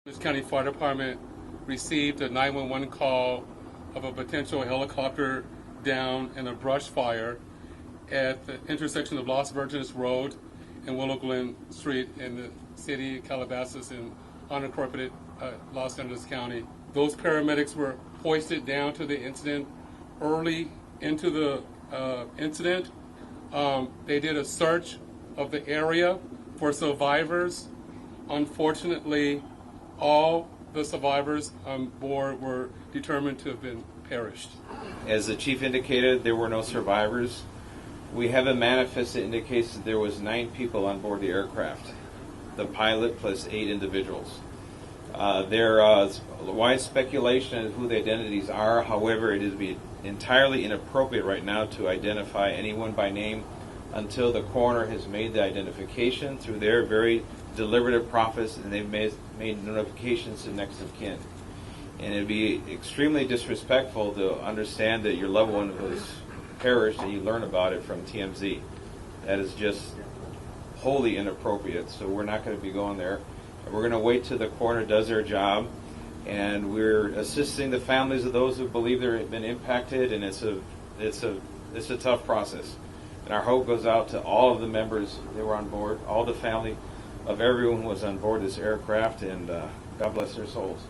This County Fire Department received a 911 call of a potential helicopter down in a brush fire at the intersection of Los Virgenes Road and Willow Glen Street in the city of Calabasas in unincorporated Los Angeles County. Those paramedics were hoisted down to the incident early into the incident. They did a search of the area for survivors. Unfortunately, all the survivors on board were determined to have been perished. As the chief indicated, there were no survivors. We have a manifest that indicates that there was 9 people on board the aircraft, the pilot plus 8 individuals. There is wide speculation as to who the identities are. However, it is entirely inappropriate right now to identify anyone by name until the coroner has made the identification through their very deliberative process, and they've made notifications to next of kin. And it'd be extremely disrespectful to understand that your loved one was perished and you learn about it from TMZ. That is just wholly inappropriate, so we're not going to be going there. We're going to wait till the coroner does their job, and we're assisting the families of those who believe they've been impacted, and it's a tough process. And our hope goes out to all of the members that were on board, all the family of everyone who was on board this aircraft, and God bless their souls.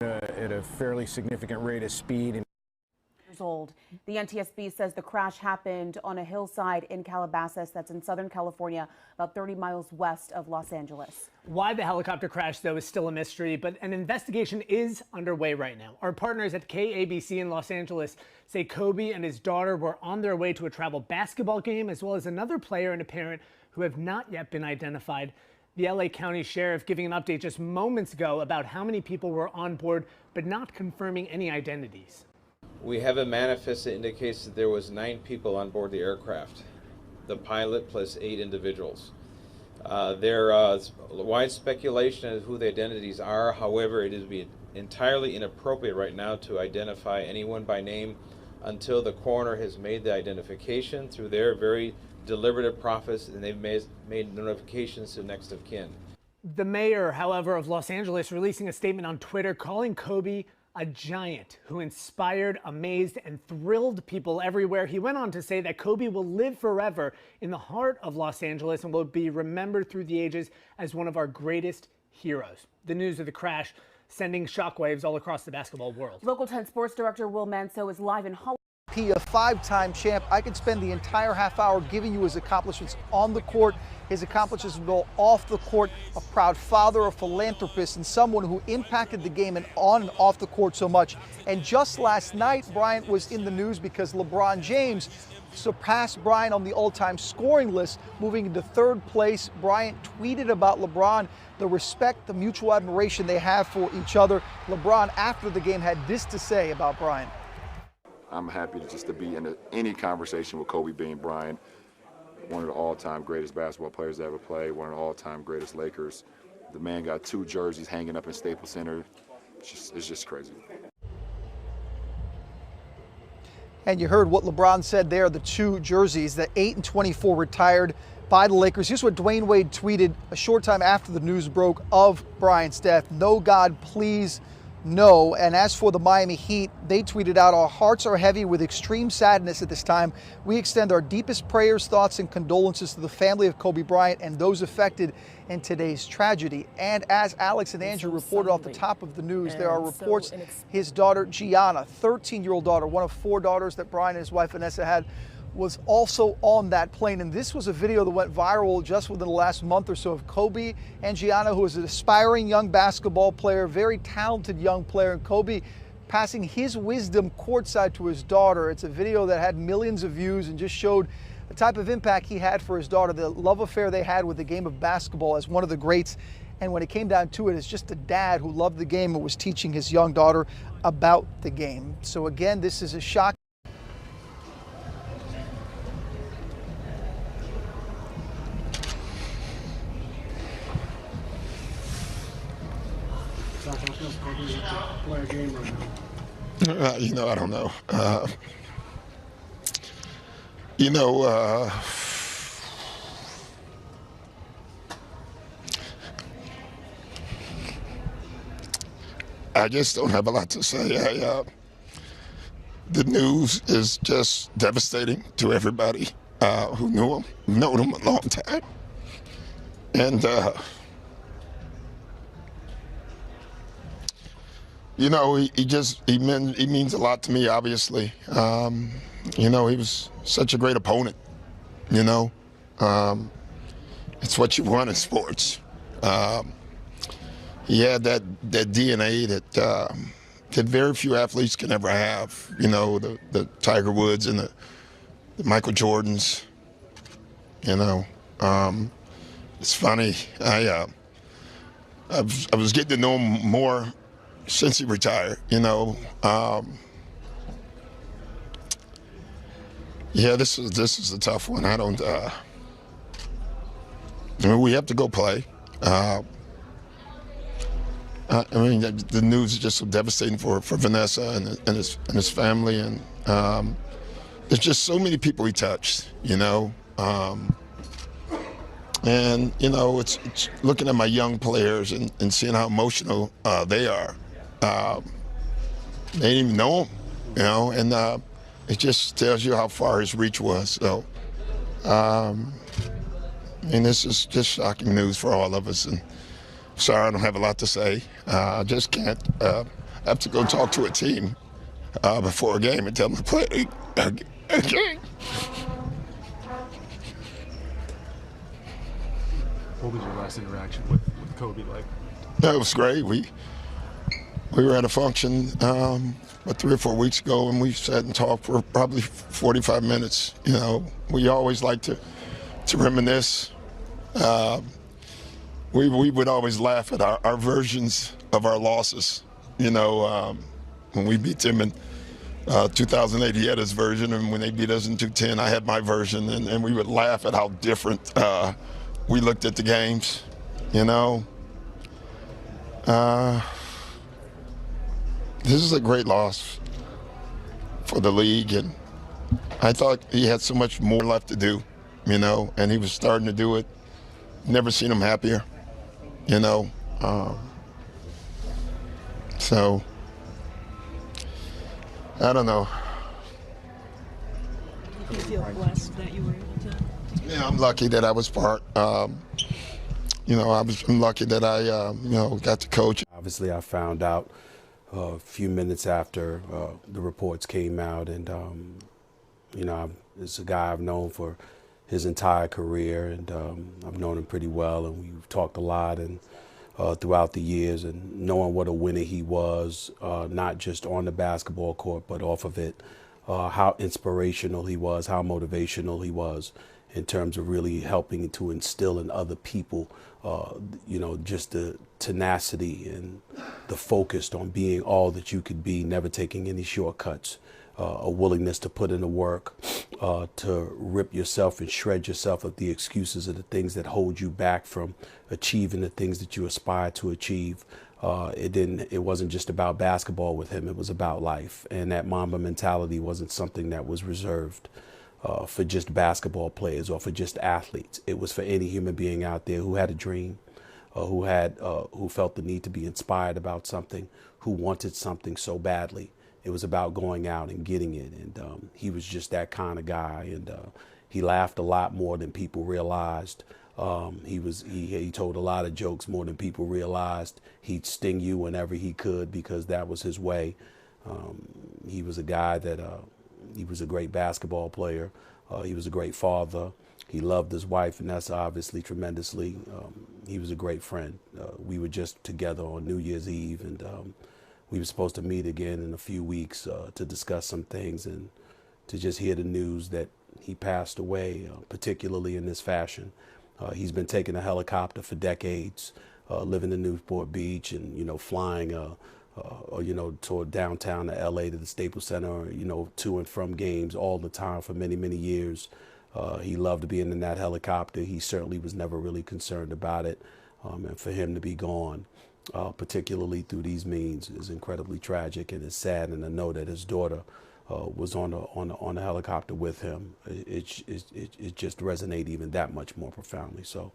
At a fairly significant rate of speed. Years old. The NTSB says the crash happened on a hillside in Calabasas, that's in Southern California, about 30 miles west of Los Angeles. Why the helicopter crashed, though, is still a mystery, but an investigation is underway right now. Our partners at KABC in Los Angeles say Kobe and his daughter were on their way to a travel basketball game, as well as another player and a parent who have not yet been identified. The LA County Sheriff giving an update just moments ago about how many people were on board, but not confirming any identities. We have a manifest that indicates that there was 9 people on board the aircraft, the pilot plus 8 individuals. There is wide speculation as to who the identities are. However, it is entirely inappropriate right now to identify anyone by name until the coroner has made the identification through their very deliberative process, and they've made notifications to next of kin. The mayor, however, of Los Angeles releasing a statement on Twitter calling Kobe a giant who inspired, amazed, and thrilled people everywhere. He went on to say that Kobe will live forever in the heart of Los Angeles and will be remembered through the ages as one of our greatest heroes. The news of the crash sending shockwaves all across the basketball world. Local 10 sports director Will Manso is live in Hollywood. He, a 5-time champ. I could spend the entire half hour giving you his accomplishments on the court, his accomplishments go off the court, a proud father, a philanthropist, and someone who impacted the game and on and off the court so much. And just last night, Bryant was in the news because LeBron James surpassed Bryant on the all-time scoring list, moving into 3rd place. Bryant tweeted about LeBron, the respect, the mutual admiration they have for each other. LeBron, after the game, had this to say about Bryant. I'm happy to be in any conversation with Kobe Bryant, one of the all-time greatest basketball players to ever play, one of the all-time greatest Lakers. The man got 2 jerseys hanging up in Staples Center. It's just crazy. And you heard what LeBron said there, the 2 jerseys, the 8 and 24 retired by the Lakers. Here's what Dwayne Wade tweeted a short time after the news broke of Bryant's death. "No, God, please, no." And as for the Miami Heat, they tweeted out, "Our hearts are heavy with extreme sadness at this time. We extend our deepest prayers, thoughts, and condolences to the family of Kobe Bryant and those affected in today's tragedy." And as Alex and Andrew reported off the top of the news, there are reports his daughter Gianna, 13-year-old daughter, one of 4 daughters that Bryant and his wife Vanessa had, was also on that plane. And this was a video that went viral just within the last month or so of Kobe and Gianna, who is an aspiring young basketball player, very talented young player. And Kobe passing his wisdom courtside to his daughter. It's a video that had millions of views and just showed the type of impact he had for his daughter, the love affair they had with the game of basketball as one of the greats. And when it came down to it, it's just a dad who loved the game and was teaching his young daughter about the game. So again, this is a shock. Play a game right now. I don't know. I just don't have a lot to say. The news is just devastating to everybody who knew him, known him a long time, and he means a lot to me. Obviously, he was such a great opponent. It's what you want in sports. He had that DNA that very few athletes can ever have. The Tiger Woods and the Michael Jordans. It's funny. I was getting to know him more since he retired. This is a tough one. I don't. We have to go play. The news is just so devastating for Vanessa and his family, and there's just so many people he touched, it's looking at my young players and seeing how emotional they are. They didn't even know him, and it just tells you how far his reach was. So, this is just shocking news for all of us. And sorry, I don't have a lot to say. I just can't. I have to go talk to a team before a game and tell them to play a game. What was your last interaction with Kobe like? It was great. We were at a function about 3 or 4 weeks ago, and we sat and talked for probably 45 minutes. We always like to reminisce. We would always laugh at our versions of our losses. When we beat them in 2008, he had his version, and when they beat us in 2010, I had my version, and we would laugh at how different we looked at the games. This is a great loss for the league, and I thought he had so much more left to do, and he was starting to do it. Never seen him happier, so I don't know. Do you feel blessed that you were able to? Yeah, I'm lucky that I was part. I'm lucky that I, got to coach. Obviously, I found out a few minutes after the reports came out, and it's a guy I've known for his entire career, and I've known him pretty well, and we've talked a lot and throughout the years, and knowing what a winner he was, not just on the basketball court but off of it, how inspirational he was, how motivational he was in terms of really helping to instill in other people, just the tenacity and the focus on being all that you could be, never taking any shortcuts, a willingness to put in the work, to rip yourself and shred yourself of the excuses of the things that hold you back from achieving the things that you aspire to achieve. It wasn't just about basketball with him, it was about life. And that Mamba mentality wasn't something that was reserved for just basketball players or for just athletes. It was for any human being out there who had a dream, who felt the need to be inspired about something, who wanted something so badly. It was about going out and getting it, and he was just that kind of guy. And he laughed a lot more than people realized. He told a lot of jokes more than people realized. He'd sting you whenever he could because that was his way. He was a guy that he was a great basketball player, He was a great father. He loved his wife, and that's obviously tremendously. He was a great friend. We were just together on New Year's Eve, and we were supposed to meet again in a few weeks to discuss some things and to just hear the news that he passed away, particularly in this fashion. He's been taking a helicopter for decades, living in Newport Beach and, flying, toward downtown to LA to the Staples Center, to and from games all the time for many, many years. He loved being in that helicopter. He certainly was never really concerned about it. And for him to be gone, particularly through these means, is incredibly tragic, and it's sad. And to know that his daughter was on a helicopter with him, it just resonated even that much more profoundly. So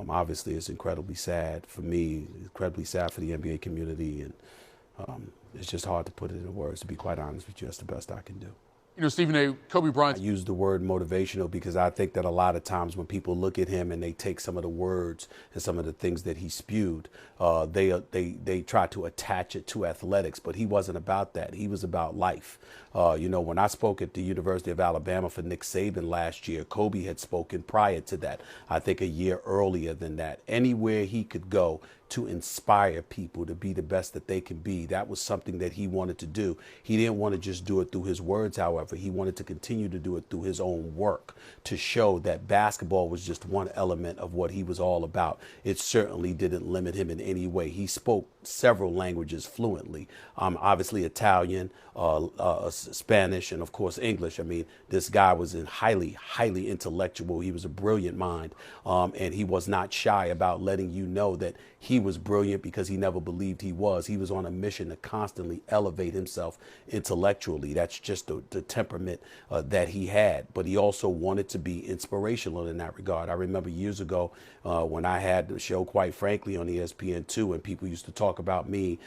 obviously it's incredibly sad for me, incredibly sad for the NBA community, and it's just hard to put it into words, to be quite honest with you. That's the best I can do. Stephen A. Kobe Bryant. I use the word motivational because I think that a lot of times when people look at him and they take some of the words and some of the things that he spewed, they try to attach it to athletics, but he wasn't about that. He was about life. When I spoke at the University of Alabama for Nick Saban last year, Kobe had spoken prior to that, I think a year earlier than that. Anywhere he could go to inspire people to be the best that they can be, that was something that he wanted to do. He didn't want to just do it through his words, however. He wanted to continue to do it through his own work, to show that basketball was just one element of what he was all about. It certainly didn't limit him in any way. He spoke several languages fluently, obviously Italian, Spanish, and of course English. I mean, this guy was highly intellectual. He was a brilliant mind, and he was not shy about letting you know that he was brilliant because he never believed he was. He was on a mission to constantly elevate himself intellectually. That's just the temperament that he had. But he also wanted to be inspirational in that regard. I remember years ago when I had the show, quite frankly, on ESPN2, and people used to talk about me,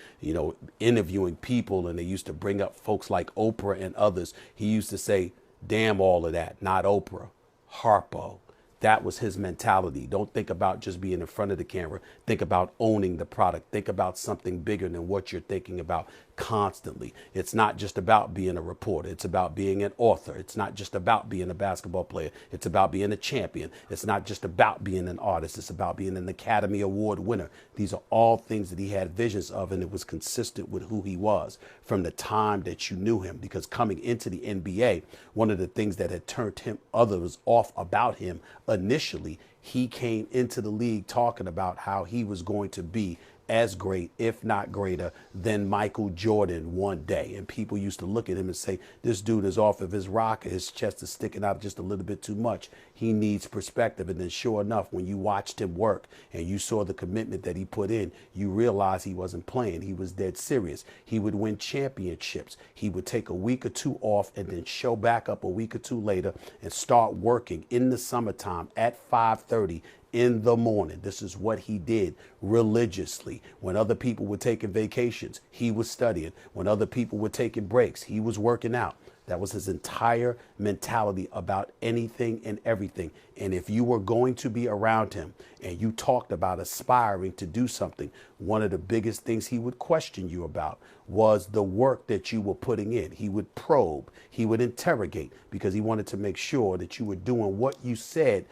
interviewing people, and they used to bring up folks like Oprah and others. He used to say, damn all of that, not Oprah, Harpo. That was his mentality. Don't think about just being in front of the camera. Think about owning the product. Think about something bigger than what you're thinking about constantly. It's not just about being a reporter. It's about being an author. It's not just about being a basketball player. It's about being a champion. It's not just about being an artist. It's about being an Academy Award winner. These are all things that he had visions of, and it was consistent with who he was from the time that you knew him. Because coming into the NBA, one of the things that had turned others off about him initially, he came into the league talking about how he was going to be as great, if not greater, than Michael Jordan one day. And people used to look at him and say, this dude is off of his rocker. His chest is sticking out just a little bit too much. He needs perspective. And then sure enough, when you watched him work and you saw the commitment that he put in, you realized he wasn't playing. He was dead serious. He would win championships. He would take a week or two off and then show back up a week or two later and start working in the summertime at 5:30 in the morning. This is what he did religiously. When other people were taking vacations, he was studying. When other people were taking breaks, he was working out. That was his entire mentality about anything and everything. And if you were going to be around him and you talked about aspiring to do something, one of the biggest things he would question you about was the work that you were putting in. He would probe, he would interrogate, because he wanted to make sure that you were doing what you said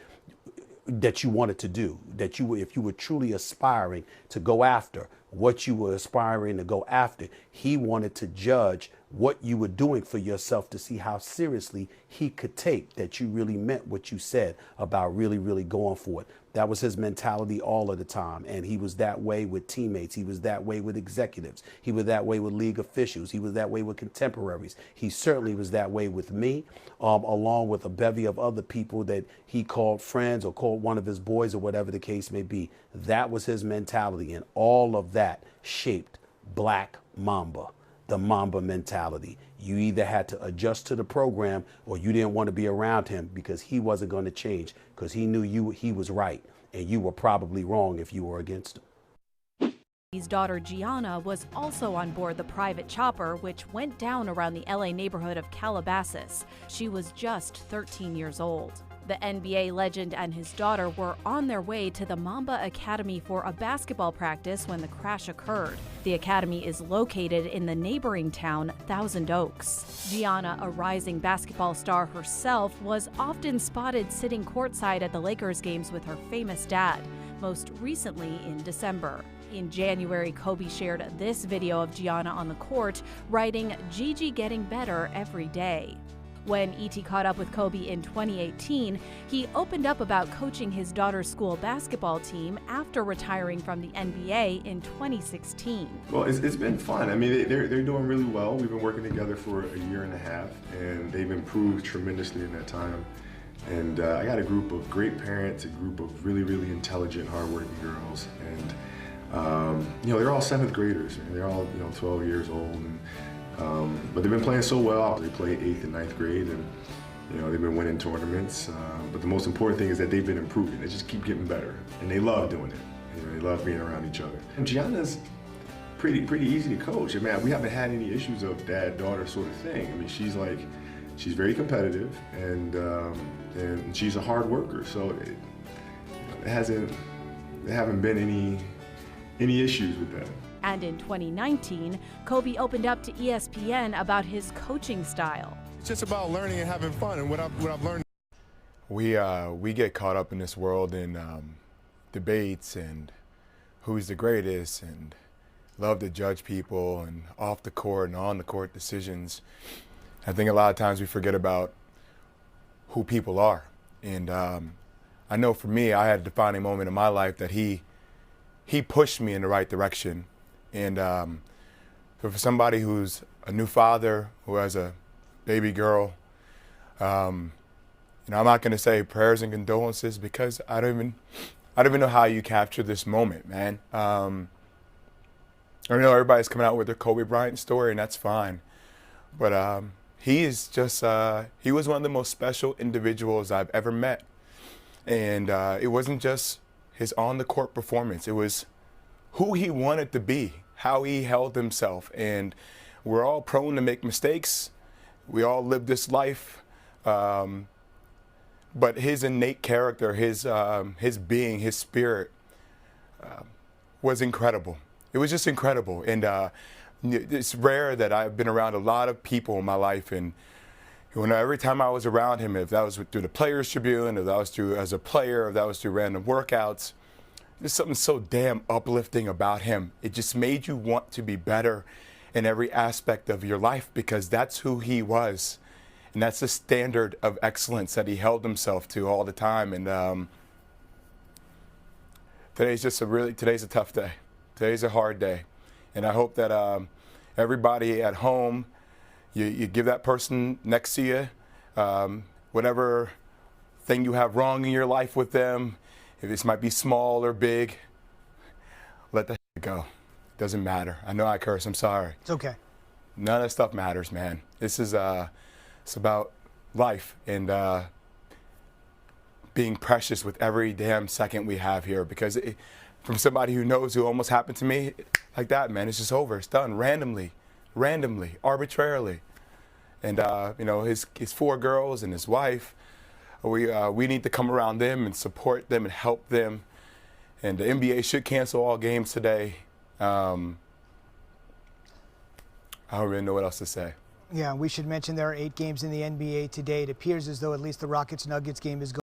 that you wanted to do, that if you were truly aspiring to go after what you were aspiring to go after, he wanted to judge what you were doing for yourself to see how seriously he could take that you really meant what you said about really going for it. That was his mentality all of the time. And he was that way with teammates. He was that way with executives. He was that way with league officials. He was that way with contemporaries. He certainly was that way with me, along with a bevy of other people that he called friends or called one of his boys or whatever the case may be. That was his mentality. And all of that shaped Black Mamba, the Mamba mentality. You either had to adjust to the program or you didn't want to be around him because he wasn't going to change, because he knew he was right and you were probably wrong if you were against him. His daughter Gianna was also on board the private chopper, which went down around the LA neighborhood of Calabasas. She was just 13 years old. The NBA legend and his daughter were on their way to the Mamba Academy for a basketball practice when the crash occurred. The academy is located in the neighboring town, Thousand Oaks. Gianna, a rising basketball star herself, was often spotted sitting courtside at the Lakers games with her famous dad, most recently in December. In January, Kobe shared this video of Gianna on the court, writing, "Gigi getting better every day." When E.T. caught up with Kobe in 2018, he opened up about coaching his daughter's school basketball team after retiring from the NBA in 2016. Well, it's been fun. I mean, they're doing really well. We've been working together for a year and a half, and they've improved tremendously in that time. And I got a group of great parents, a group of really, really intelligent, hardworking girls. And, you know, they're all 7th graders, and they're all, 12 years old. And, but they've been playing so well. They play 8th and 9th grade, and they've been winning tournaments. But the most important thing is that they've been improving. They just keep getting better, and they love doing it. They love being around each other. And Gianna's pretty easy to coach. I mean, we haven't had any issues of dad-daughter sort of thing. I mean, she's very competitive, and she's a hard worker. So there haven't been any issues with that. And in 2019, Kobe opened up to ESPN about his coaching style. It's just about learning and having fun, and what I've learned. We get caught up in this world in debates and who's the greatest, and love to judge people and off the court and on the court decisions. I think a lot of times we forget about who people are. And I know for me, I had a defining moment in my life that he pushed me in the right direction. And for somebody who's a new father, who has a baby girl, I'm not going to say prayers and condolences, because I don't even know how you capture this moment, man. I know everybody's coming out with their Kobe Bryant story, and that's fine. But he is just, he was one of the most special individuals I've ever met. And it wasn't just his on-the-court performance. It was who he wanted to be, how he held himself. And we're all prone to make mistakes. We all live this life. But his innate character, his being, his spirit was incrediable. It was just incredible. And it's rare that I've been around a lot of people in my life, and every time I was around him, if that was through the Players Tribune, if that was through as a player, if that was through random workouts, there's something so damn uplifting about him. It just made you want to be better in every aspect of your life, because that's who he was. And that's the standard of excellence that he held himself to all the time. And today's a tough day. Today's a hard day. And I hope that everybody at home, you give that person next to you, whatever thing you have wrong in your life with them, if this might be small or big, let that go. It doesn't matter. I know I curse. I'm sorry. It's okay. None of that stuff matters, man. This is it's about life and being precious with every damn second we have here. Because from somebody who knows who almost happened to me like that, man, it's just over. It's done randomly, arbitrarily. And his 4 girls and his wife, we need to come around them and support them and help them. And the NBA should cancel all games today. I don't really know what else to say. Yeah, we should mention there are 8 games in the NBA today. It appears as though at least the Rockets-Nuggets game is going.